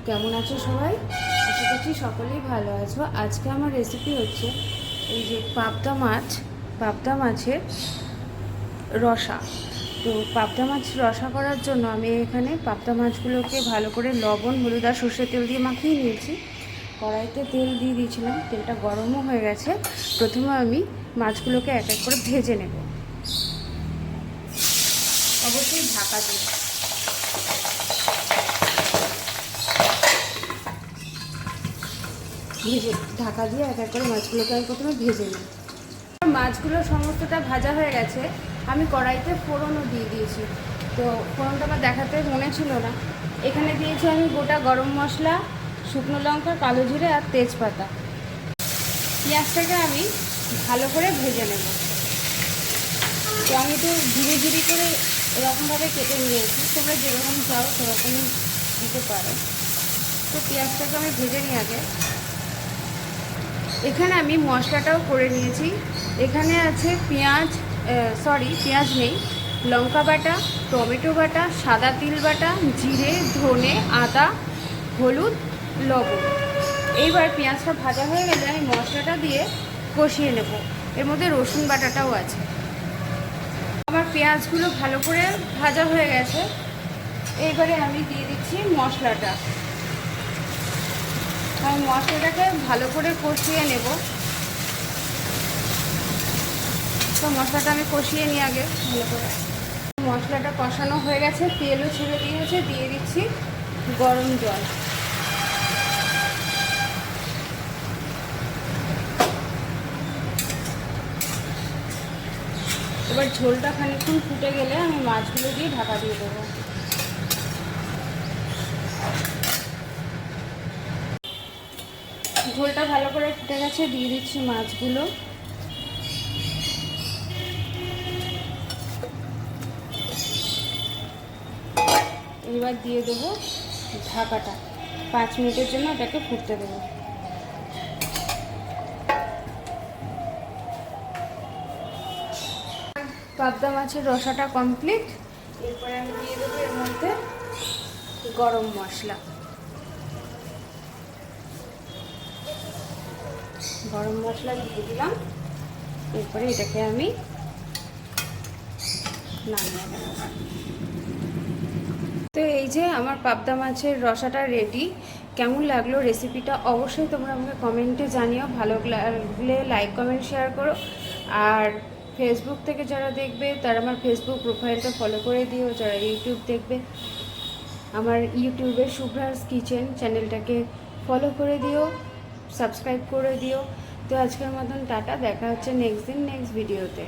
কেমন আছো সবাই? আশা করছি সকলেই ভালো আছো। আজকে আমার রেসিপি হচ্ছে এই যে পাবদা মাছের রসা। তো পাবদা মাছ রসা করার জন্য আমি এখানে পাবদা মাছগুলোকে ভালো করে লবণ, হলুদ আর সর্ষের তেল দিয়ে মাখিয়ে নিয়েছি। কড়াইতে তেল দিয়ে দিয়েছিলাম, তেলটা গরমও হয়ে গেছে। প্রথমে আমি মাছগুলোকে এক এক করে ভেজে নেব, অবশ্যই ঢাকা দিয়ে। ঢাকা দিয়ে এক এক করে মাছগুলোকে আমি প্রথমে ভেজে নিই। মাছগুলো সমস্তটা ভাজা হয়ে গেছে। আমি কড়াইতে ফোড়নও দিয়ে দিয়েছি। তো ফোড়নটা আমার দেখাতে মনে ছিল না। এখানে দিয়েছি আমি গোটা গরম মশলা, শুকনো লঙ্কা, কালো জিরে আর তেজপাতা। পেঁয়াজটাকে আমি ভালো করে ভেজে নেব। তো আমি তো ধীরে ধীরে করে এরকমভাবে কেটে নিয়েছি, তোমরা যেরকম চাও সেরকমই দিতে পারো। তো পেঁয়াজটাকে আমি ভেজে নিই আগে। এখানে আমি মশলাটাও করে নিয়েছি। এখানে আছে পেঁয়াজ নেই, লঙ্কা বাটা, টমেটো বাটা, সাদা তিল বাটা, জিরে, ধনে, আদা, হলুদ, লবণ। এইবার পেঁয়াজটা ভাজা হয়ে গেলে আমি মশলাটা দিয়ে কষিয়ে নেব। এর মধ্যে রসুন বাটাটাও আছে। আমার পেঁয়াজগুলো ভালো করে ভাজা হয়ে গেছে। এইবারে আমি দিয়ে দিচ্ছি মশলাটা। আমি মশলাটাকে ভালো করে কষিয়ে নেব। তো মশলাটা আমি কষিয়ে নিই আগে ভালো করে। মশলাটা কষানো হয়ে গেছে, তেলও ছেড়ে দিয়েছে। দিয়ে দিচ্ছি গরম জল। এবার ঝোলটা খানিকক্ষণ ফুটে গেলে আমি মাছগুলো দিয়ে ঢাকা দিয়ে দেবো। ঝোলটা ভালো করে ফুটে গেছে, দিয়ে দিচ্ছি মাছগুলো। এবার দিয়ে দেবো ঢাকাটা। 5 মিনিটের জন্য এটাকে ফুটতে দেবো। পাবদা মাছের রসাটা কমপ্লিট। এরপরে আমি দিয়ে দেবো এর মধ্যে গরম মশলা। গরম মশলা দিয়ে দিলাম। এরপরে এটাকে আমি নামিয়ে নেব। তো এই যে আমার পাবদা মাছের রসাটা রেডি। কেমন লাগলো রেসিপিটা অবশ্যই তোমরা আমাকে কমেন্টে জানিও। ভালো লাগলে লাইক, কমেন্ট, শেয়ার করো। আর ফেসবুক থেকে যারা দেখবে তারা আমার ফেসবুক প্রোফাইলটা ফলো করে দিও। যারা ইউটিউব দেখবে আমার ইউটিউবে শুভ্রাস কিচেন চ্যানেলটাকে ফলো করে দিও, সাবস্ক্রাইব করে দিও। তো আজকের মতন টাটা, দেখা হচ্ছে নেক্সট ভিডিওতে।